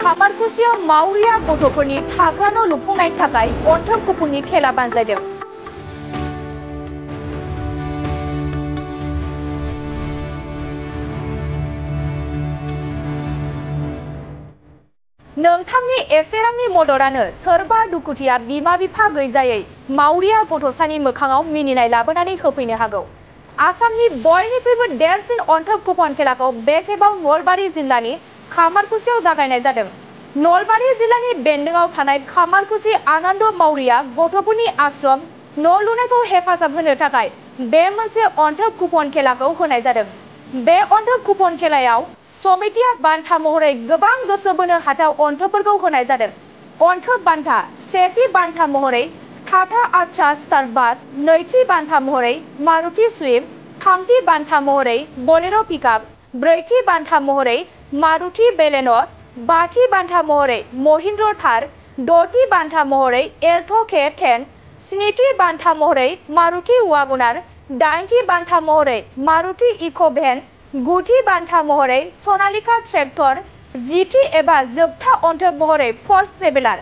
खामारकुसियाव मावरिया गथ'फोरनि थाग्रा न' लुफुंनायनि थाखाय अन्थोब गुफुरनि खेला बानजायदों। नोंथांनि एसेरांनि मददानो सोरबा दुखुथिया बिमा बिफा गैजायै मावरिया गथ'सानि मोखाङाव मिनिनाय लाबोनानै होफैनो हागौ। आसामनि बयनिख्रुइबो देरसिन अन्थोब कुपन खेलाखौ बे खेबाव नलबारि जिल्लानि खामारकुसियाव जागायनाय जादों। नलबारि जिल्लानि बेन्दोंआव थानाय खामारकुसि आनन्द मावरिया गथ'फोरनि आश्रम न' लुनायखौ हेफाजाब होनो थाखाय बे मोनसे अन्थोब कुपन खेलाखौ होनाय जादों। बे अन्थोब कुपन खेलायाव समितिया बान्था महरै गोबां गोसो बोनो हाथाव अन्थोबफोरखौ होनाय जादों। अन्थोब बान्था सेथि बान्था महरै टाटा आट्रा स्टार बास, नैथि बान्था महरै मारुति स्विफ्ट, थामथि बान्था महरै बलेर' पिकआप, ब्रैथि बान्था महरै मारुति बेलेन', बाथि बान्था महरै महिन्द्र थार, द'थि बान्था महरै एल्ट' K10, स्निथि बान्था महरै मारुति वागनार, दाइनथि बान्था महरै मारुति इक' भेन, गुथि बान्था महरै सनालिका ट्रेक्टर, जिथि एबा जोबथा अन्थोब महरै फर्स ट्रेभेलार।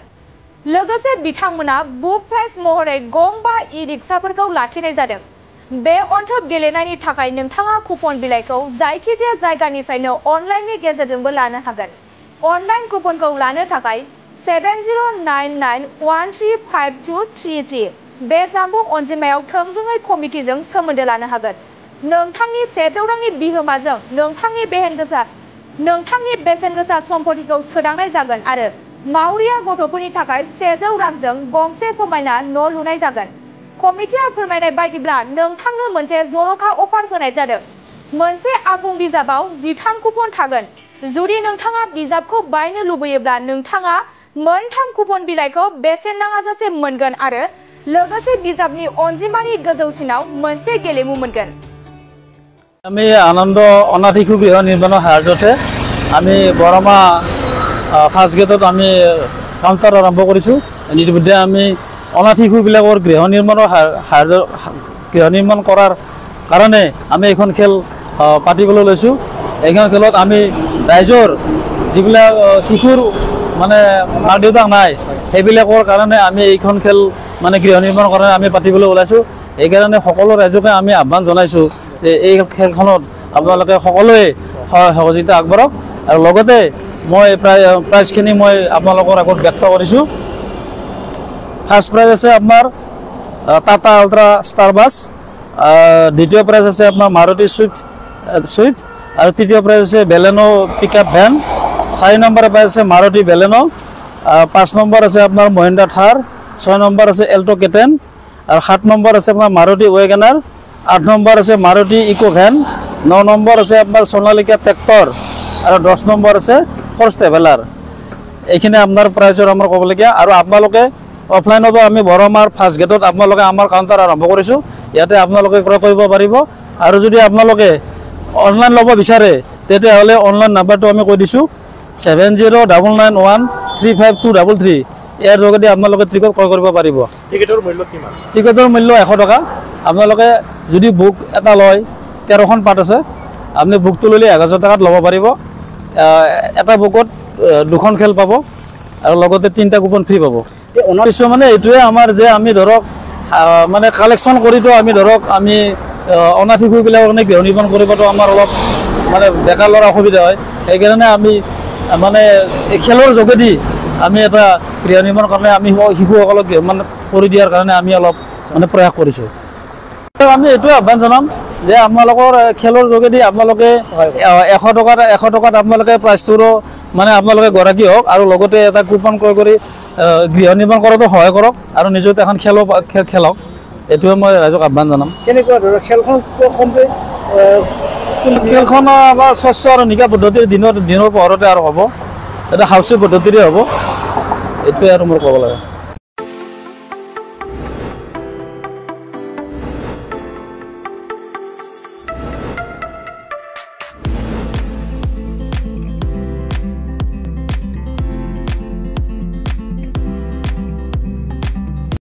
लोगोसे बिथांमोना बुक प्राइज महरै गं 5 ई-रिक्साफोरखौ लाखिनाय जादों। बे अन्थोब गेलेनायनि थाखाय नोंथाङा कुपन बिलाइखौ जायखिजाया जायगानिफ्रायनो अनलाइननि गेजेरजोंबो लानो हागोन। अनलाइन कुपनखौ लानो थाखाय 7099135233 बे जानबुं अनजिमायाव थोंजोङै कमिटिजों सोमोन्दो लानो हागोन। नोंथांनि 100 रांनि बिहोमाजों नोंथांनि बेसेन गोसा सम्पथिखौ सोदांनाय जागोन आरो मावरिया गथ'फोरनि थाखाय 100 रांजों गंसे समायना न' लुनाय जागोन। कमिटिया फोरमायनाय बायदिब्ला नोंथांनो मोनसे जर'खा अफार होनाय जादों। मोनसे आबुं बिजाबाव 13 कुपन थागोन। जुदि नोंथाङा बिजाबखौ बायनो लुबैयोब्ला नोंथाङा मोनथाम कुपन बिलाइखौ बेसेन नाङाजासे मोनगोन आरो लोगोसे बिजाबनि अनजिमानि गोजौसिनाव मोनसे गेलेमु मोनगोन। আমি আনন্দ অনাথিশু গৃহ নিৰ্মাণৰ সাহায্যতে আমি বৰমা ফাৰ্ষ্ট গেটত আমি কাউণ্টাৰ আৰম্ভ কৰিছোঁ। ইতিমধ্যে আমি অনাথিশুবিলাকৰ গৃহ নিৰ্মাণ কৰাৰ কাৰণে আমি এখন খেল পাতিবলৈ লৈছোঁ। এইখন খেলত আমি ৰাইজৰ যিবিলাক শিশুৰ মানে মাক দেউতাক নাই সেইবিলাকৰ কাৰণে আমি এইখন খেল মানে গৃহ নিৰ্মাণ কাৰণে আমি পাতিবলৈ ওলাইছোঁ। এইকাৰণে সকলো ৰাইজকে আমি আহ্বান জনাইছোঁ যে এই খেলখনত আপোনালোকে সকলোৱে সহযোগিতা আগবঢ়াওক আৰু লগতে মই প্ৰাইজখিনি মই আপোনালোকৰ আগত ব্যক্ত কৰিছোঁ। ফাৰ্ষ্ট প্ৰাইজ আছে আপোনাৰ টাটা আল্ট্ৰা ষ্টাৰ বাছ, দ্বিতীয় প্ৰাইজ আছে আপোনাৰ মাৰুতি ছুইফ্ট আৰু তৃতীয় প্ৰাইজ আছে Baleno pickup van, 4 number prize আছে মাৰুতি বেলেনো, 5 নম্বৰ আছে আপোনাৰ মহিন্দ্ৰা থাৰ, 6 নম্বৰ আছে এল্ট' K10 আৰু 7 নম্বৰ আছে আপোনাৰ মাৰুতি ৱেগনাৰ, 8 নম্বৰ আছে মাৰুতি ইক' ভেন, 9 নম্বৰ আছে আপোনাৰ সোণালিকা ট্ৰেক্টৰ আৰু 10 নম্বৰ আছে ফৰ্চ ট্ৰেভেলাৰ। এইখিনি আপোনাৰ প্ৰাইজৰ আমাৰ ক'বলগীয়া। আৰু আপোনালোকে অফলাইনতো আমি বৰমাৰ ফাৰ্ষ্ট গেটত আপোনালোকে আমাৰ কাউণ্টাৰ আৰম্ভ কৰিছোঁ। ইয়াতে আপোনালোকে ক্ৰয় কৰিব পাৰিব। আৰু যদি আপোনালোকে অনলাইন ল'ব বিচাৰে তেতিয়াহ'লে অনলাইন নাম্বাৰটো আমি কৈ দিছোঁ 7099135233। ইয়াৰ যোগেদি আপোনালোকে টিকট ক্ৰয় কৰিব পাৰিব। টিকটৰ মূল্য কিমান? টিকটৰ মূল্য 100 টকা। আপোনালোকে যদি বুক এটা লয় 13খন পাত আছে, আপুনি বুকটো ল'লে 1000 টকাত ল'ব পাৰিব। এটা বুকত 2খন খেল পাব আৰু লগতে 3টা কুপন ফ্ৰী পাব। কিছু মানে এইটোৱে আমাৰ যে আমি ধৰক মানে কালেকশ্যন কৰিতো আমি ধৰক আমি অনাথ শিশুবিলাকৰ কাৰণে গৃহ নিৰ্মাণ কৰিবতো আমাৰ অলপ মানে বেকাৰ ল'ৰা অসুবিধা হয়। সেইকাৰণে আমি মানে এই খেলৰ যোগেদি আমি এটা গৃহ নিৰ্মাণ কাৰণে আমি শিশুসকলক মানে কৰি দিয়াৰ কাৰণে আমি অলপ মানে প্ৰয়াস কৰিছোঁ। আমি এইটোৱে আহ্বান জনাম যে আপোনালোকৰ খেলৰ যোগেদি আপোনালোকে 100 টকাত আপোনালোকে প্ৰাইজটোৰো মানে আপোনালোকে গৰাকী হওক আৰু লগতে এটা কুপন ক্ৰয় কৰি গৃহ নিৰ্মাণ কৰাটো সহায় কৰক আৰু নিজে এখন খেলক। এইটোৱে মই ৰাইজক আহ্বান জনাম। কেনেকুৱা ধৰণৰ খেলখন আমাৰ স্বচ্ছ আৰু নিকা পদ্ধতিৰ দিনৰ পোহৰতে আৰু হ'ব। এটা হাউচি পদ্ধতিৰে হ'ব। এইটোৱে আৰু মোৰ ক'ব লাগে।